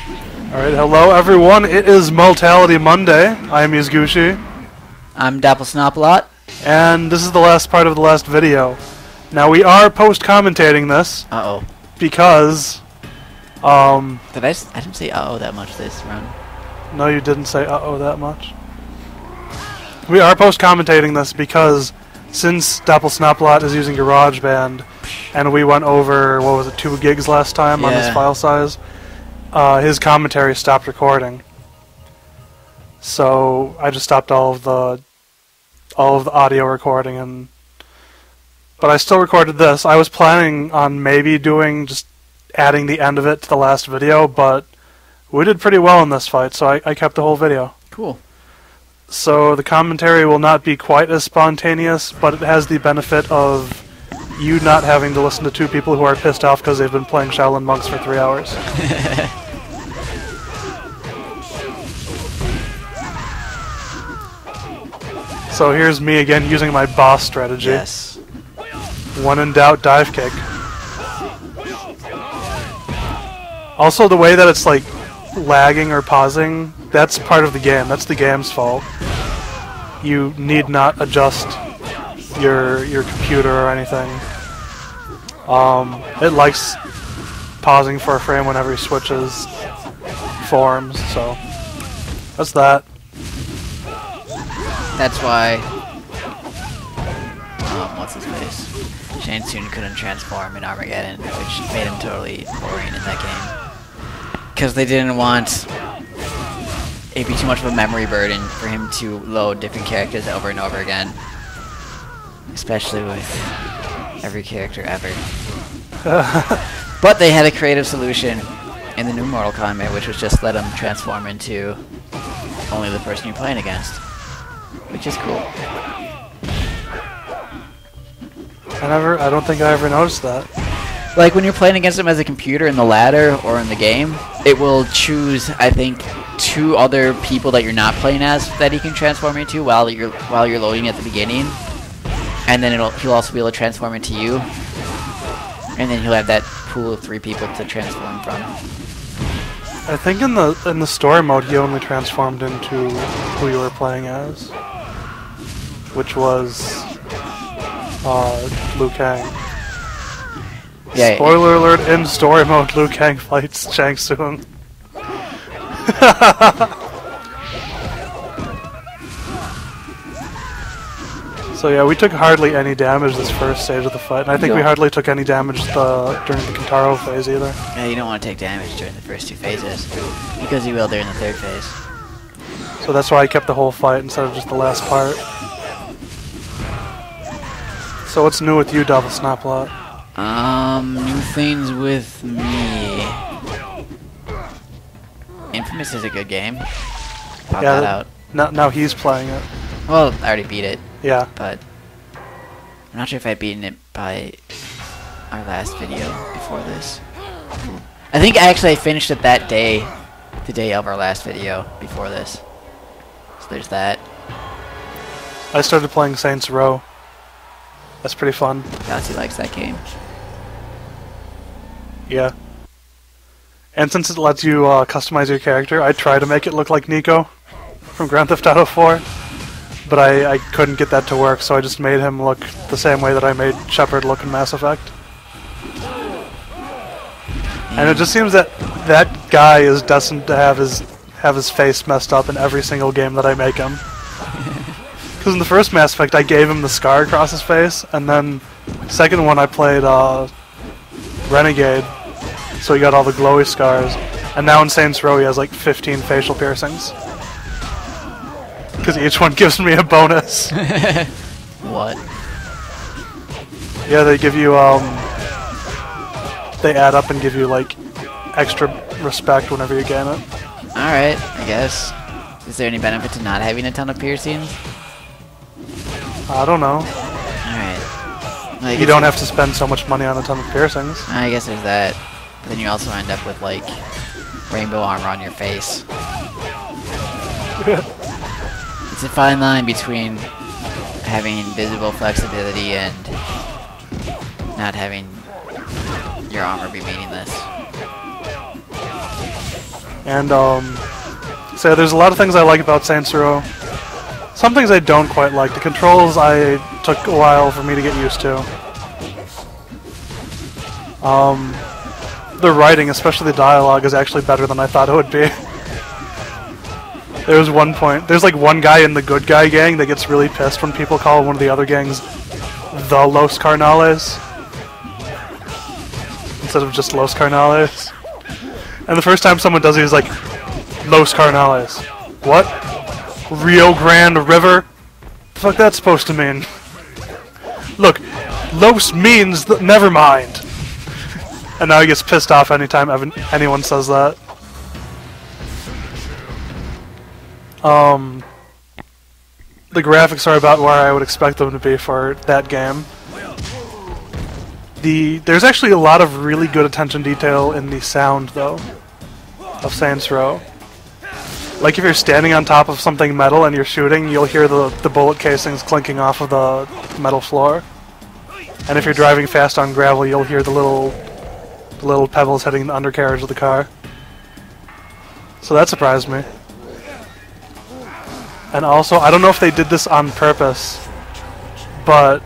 Alright, hello everyone. It is Multality Monday. I am Eesgooshee. I'm Dapplesnoplot. And this is the last part of the last video. Now we are post-commentating this. Uh-oh. Because, I didn't say uh-oh that much this run. No, you didn't say uh-oh that much. We are post-commentating this because since Dapplesnoplot is using GarageBand, and we went over, 2 gigs last time on his file size, his commentary stopped recording. So I just stopped all of the audio recording, but I still recorded this. I was planning on maybe just adding the end of it to the last video, but we did pretty well in this fight, so I kept the whole video. Cool. So the commentary will not be quite as spontaneous, but it has the benefit of you not having to listen to 2 people who are pissed off because they've been playing Shaolin monks for 3 hours. So here's me again using my boss strategy. Yes. When in doubt, dive kick. Also, the way that it's like lagging or pausing, that's part of the game. That's the game's fault. You need not adjust your computer or anything. It likes pausing for a frame whenever he switches forms, so that's that. That's why, what's his face? Shang Tsung couldn't transform in Armageddon, which made him totally boring in that game. Because they didn't want it'd be too much of a memory burden for him to load different characters over and over again. Especially with every character ever. But they had a creative solution in the new Mortal Kombat, which was just let him transform into only the person you're playing against. Which is cool. I don't think I ever noticed that. Like when you're playing against him as a computer in the ladder or in the game, it will choose, I think, 2 other people that you're not playing as that he can transform into while you're loading at the beginning, and then he'll also be able to transform into you, and then he'll have that pool of 3 people to transform from. I think in the story mode he only transformed into who you were playing as, which was Liu Kang. Yeah, Spoiler alert, in story mode Liu Kang fights Shang Tsung. So yeah, we took hardly any damage this first stage of the fight, and I think we hardly took any damage during the Kintaro phase either. Yeah, you don't want to take damage during the first 2 phases, because you will during the 3rd phase. So that's why I kept the whole fight instead of just the last part. So what's new with you, Dapplesnoplot? New things with me. Infamous is a good game. Pop that out. Now he's playing it. Well, I already beat it. Yeah. But I'm not sure if I've beaten it by our last video before this. I think actually I finished it that day, the day of our last video before this. So there's that. I started playing Saints Row. That's pretty fun. Galaxy likes that game. Yeah. And since it lets you customize your character, I try to make it look like Nico from Grand Theft Auto 4. But I couldn't get that to work, so I just made him look the same way that I made Shepard look in Mass Effect. And it just seems that that guy is destined to have his face messed up in every single game that I make him. Because in the first Mass Effect, I gave him the scar across his face, and then second one I played Renegade, so he got all the glowy scars. And now in Saints Row, he has like 15 facial piercings. Because each one gives me a bonus. What? Yeah, they give you, they add up and give you, like, extra respect whenever you gain it. Alright, I guess. Is there any benefit to not having a ton of piercings? I don't know. Alright. Well, you don't have to spend so much money on a ton of piercings. I guess there's that. But then you also end up with, like, rainbow armor on your face. It's a fine line between having visible flexibility and not having your armor be meaningless. And so there's a lot of things I like about Saints Row. Some things I don't quite like. The controls took a while for me to get used to. The writing, especially the dialogue, is actually better than I thought it would be. There was one point, there's like one guy in the good guy gang that gets really pissed when people call one of the other gangs the Los Carnales instead of just Los Carnales. And the first time someone does it, he's like, Los Carnales. What? Rio Grande River? The fuck that's supposed to mean? Look, Los means never mind. And now he gets pissed off anytime anyone says that. The graphics are about where I would expect them to be for that game. There's actually a lot of really good attention detail in the sound, though, of Saints Row. Like if you're standing on top of something metal and you're shooting, you'll hear the bullet casings clinking off of the metal floor. And if you're driving fast on gravel, you'll hear the little pebbles hitting the undercarriage of the car. So that surprised me. And also, I don't know if they did this on purpose, but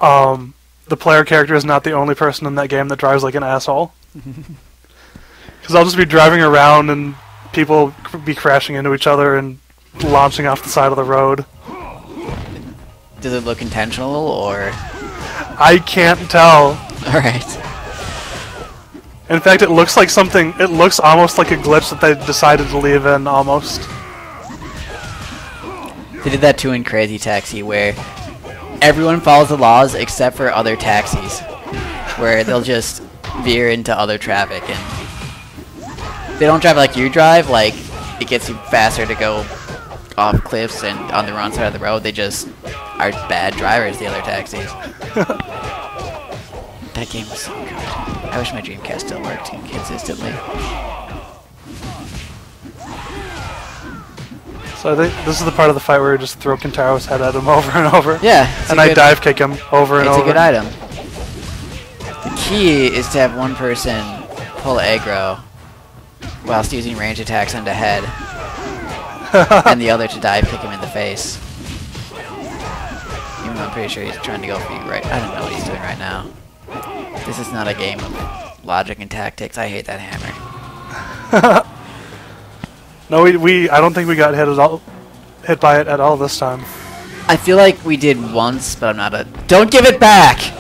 the player character is not the only person in that game that drives like an asshole. Because I'll just be driving around and people be crashing into each other and launching off the side of the road. Does it look intentional, or...? I can't tell. Alright. In fact, it looks like something... It looks almost like a glitch that they decided to leave in, almost. They did that too in Crazy Taxi, where everyone follows the laws except for other taxis, where they'll just veer into other traffic, and they don't drive like you drive, like it gets you faster to go off cliffs and on the wrong side of the road. They just are bad drivers, the other taxis. That game was so good. I wish my Dreamcast still worked consistently. So I think this is the part of the fight where you just throw Kintaro's head at him over and over. Yeah. And I dive kick him over and over. It's a good item. The key is to have one person pull aggro whilst using range attacks on the head, and the other to dive kick him in the face. Even though I'm pretty sure he's trying to go for you right. I don't know what he's doing right now. This is not a game of logic and tactics. I hate that hammer. No, I don't think we got hit by it at all this time. I feel like we did once, but I'm not a... Don't give it back!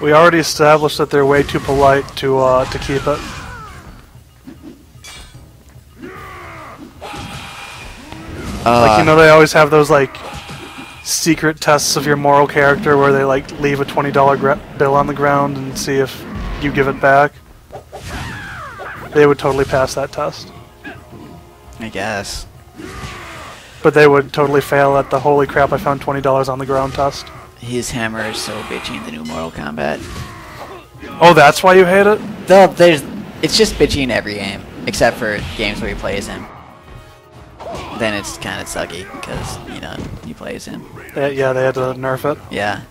We already established that they're way too polite to keep it. Like, you know, they always have those, like, secret tests of your moral character where they, like, leave a $20 bill on the ground and see if you give it back. They would totally pass that test. I guess. But they would totally fail at the holy crap I found $20 on the ground test. His hammer is so bitchy in the new Mortal Kombat. Oh, that's why you hate it? Though it's just bitchy in every game, except for games where he plays him. Then it's kind of sucky, because, you know, he plays him. Yeah, they had to nerf it. Yeah.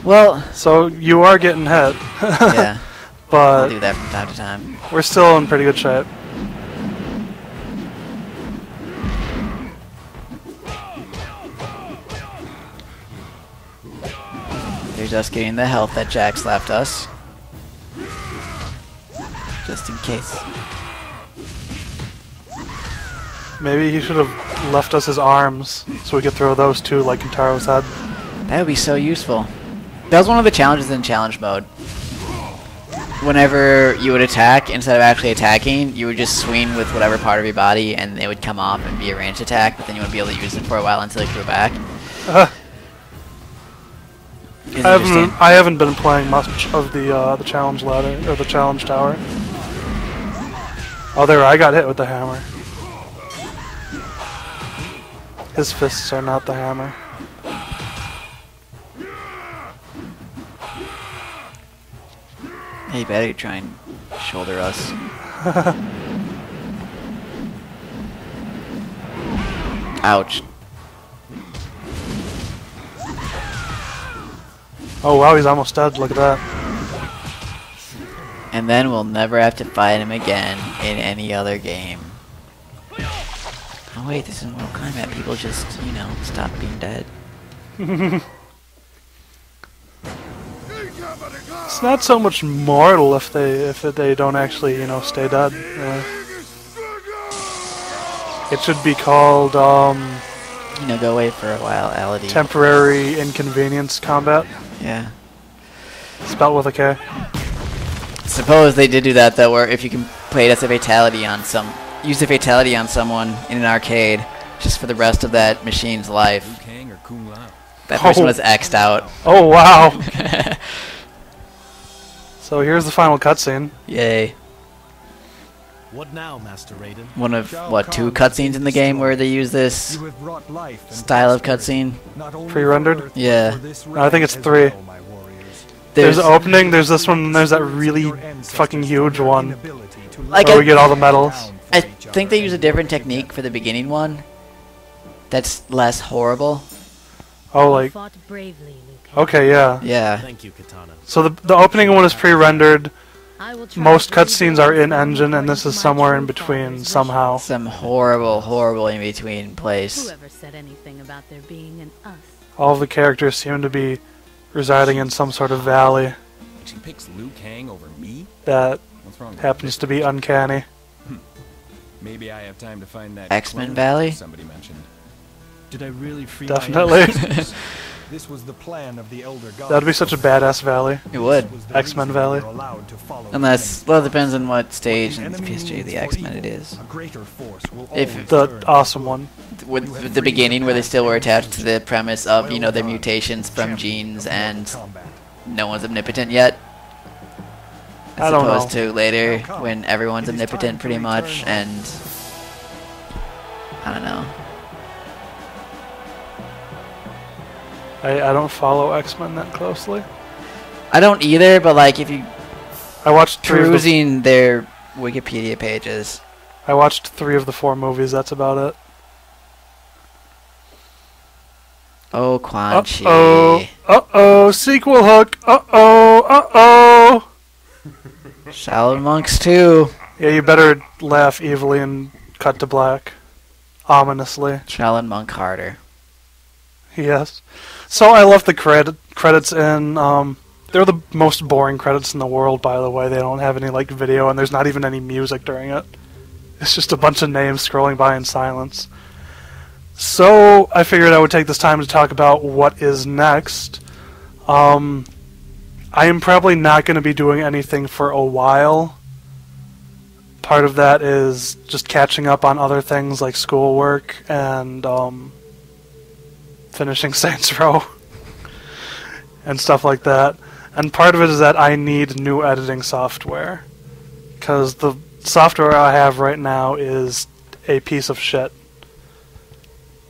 Well... So, you are getting hit. Yeah. But I'll do that from time to time. We're still in pretty good shape. There's us getting the health that Jax left us. Just in case. Maybe he should have left us his arms so we could throw those too, like in Taro's head. That would be so useful. That was one of the challenges in challenge mode. Whenever you would attack, instead of actually attacking, you would just swing with whatever part of your body and it would come off and be a ranged attack, but then you wouldn't be able to use it for a while until it grew back. I haven't been playing much of the challenge ladder, or the challenge tower. Oh, there, I got hit with the hammer. His fists are not the hammer. Hey, better try and shoulder us. Ouch. Oh wow, he's almost dead, look at that. And then we'll never have to fight him again in any other game. Oh wait, this is Mortal Kombat. People just, you know, stop being dead. It's not so much mortal if they don't actually, you know, stay dead. It should be called You know, go away for a while, Ality. temporary inconvenience combat. Yeah. Spelled with a K. Suppose they did do that though, where if you can play it as a fatality on use a fatality on someone in an arcade, just for the rest of that machine's life. That person was X'd out. Oh wow! So here's the final cutscene. Yay. What now, Master Raiden? One of, what, 2 cutscenes in the game where they use this style of cutscene? Pre-rendered? Yeah. No, I think it's 3. There's the opening, there's this one, and there's that really fucking huge one. Like where we get all the medals. I think they use a different technique for the beginning one. That's less horrible. Oh, like... Okay, yeah. Yeah. Thank you, Katana. So the opening one is pre-rendered. Most cutscenes are in-engine, and this is somewhere in between, somehow. Some horrible in-between place. Whoever said anything about there being an us? All of the characters seem to be residing in some sort of valley She picks Liu Kang over me? that What's wrong with happens to be uncanny. Maybe I have time to find that X-Men clone Valley? somebody mentioned. Did I really free Definitely. This was the plan of the elder gods. That'd be such a badass valley. It would. X-Men Valley. Unless, well, it depends on what stage in the history of the X-Men it is. If The awesome one. with the beginning where they still were attached to the premise of, you know, their mutations from genes and no one's omnipotent yet. I As don't know. opposed to later when everyone's omnipotent pretty much and... I don't know. I don't follow X-Men that closely. I don't either, but like if you I watched 3 of the, perusing their Wikipedia pages. I watched 3 of the 4 movies, that's about it. Oh, Quan Chi. Uh-oh. Uh-oh. Sequel hook. Uh-oh. Uh-oh. Shaolin Monks 2. Yeah, you better laugh evilly and cut to black. Ominously. Shaolin Monk harder. Yes. So I left the credits in. They're the most boring credits in the world, by the way. They don't have any like video, and there's not even any music during it. It's just a bunch of names scrolling by in silence. So I figured I would take this time to talk about what is next. I am probably not going to be doing anything for a while. Part of that is just catching up on other things like schoolwork and finishing Saints Row and stuff like that. And part of it is that I need new editing software, because the software I have right now is a piece of shit.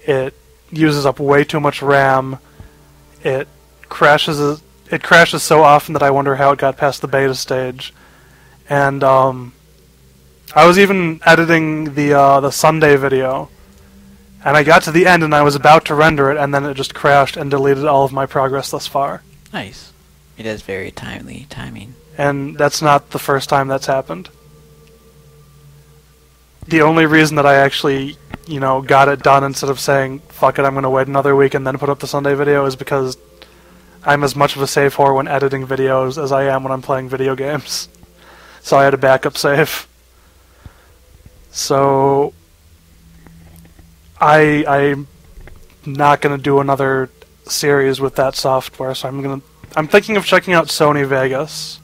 It uses up way too much RAM. It crashes so often that I wonder how it got past the beta stage. And I was even editing the Sunday video, and I got to the end and I was about to render it, and then it just crashed and deleted all of my progress thus far. Nice. It is very timing. And that's not the first time that's happened. The only reason that I actually, you know, got it done instead of saying, fuck it, I'm going to wait another week and then put up the Sunday video is because I'm as much of a save whore when editing videos as I am when I'm playing video games. So I had a backup save. So I'm not going to do another series with that software, so I'm thinking of checking out Sony Vegas.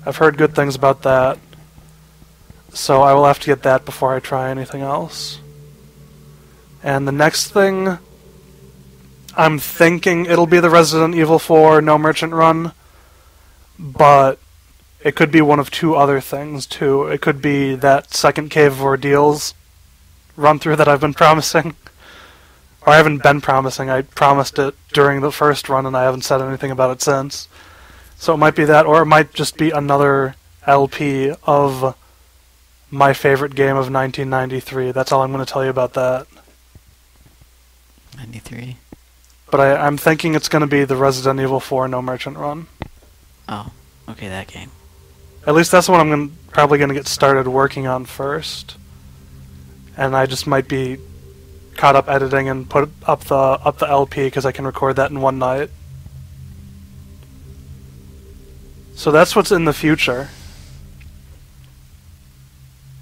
I've heard good things about that. So I will have to get that before I try anything else. And the next thing, I'm thinking it'll be the Resident Evil 4 No Merchant Run, but it could be one of 2 other things too. It could be that second Cave of Ordeals run through that I've been promising. Or I haven't been promising, I promised it during the first run and I haven't said anything about it since. So it might be that, or it might just be another LP of my favorite game of 1993. That's all I'm going to tell you about that. 93. But I'm thinking it's going to be the Resident Evil 4 No Merchant Run. Oh, okay, that game. At least that's what I'm probably gonna get started working on first. And I just might be caught up editing and put up the LP because I can record that in one night. So that's what's in the future.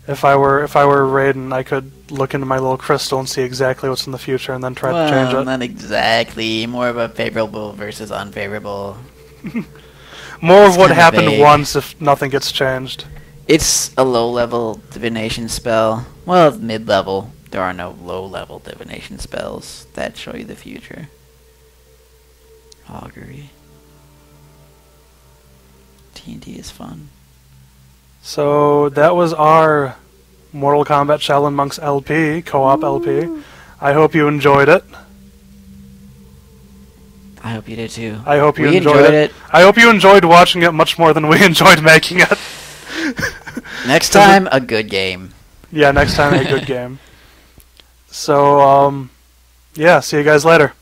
If I were Raiden, I could look into my little crystal and see exactly what's in the future and then try to change it. Not exactly. More of a favorable versus unfavorable. More of what kinda happened vague. once if nothing gets changed. It's a low-level divination spell. Well, mid-level. There are no low-level divination spells that show you the future. Augury. TNT is fun. So that was our Mortal Kombat Shaolin Monks LP, co-op LP. I hope you enjoyed it. I hope you did too. I hope you We enjoyed it. I hope you enjoyed watching it much more than we enjoyed making it. Next time, a good game. Yeah, next time a good game. So, yeah, see you guys later.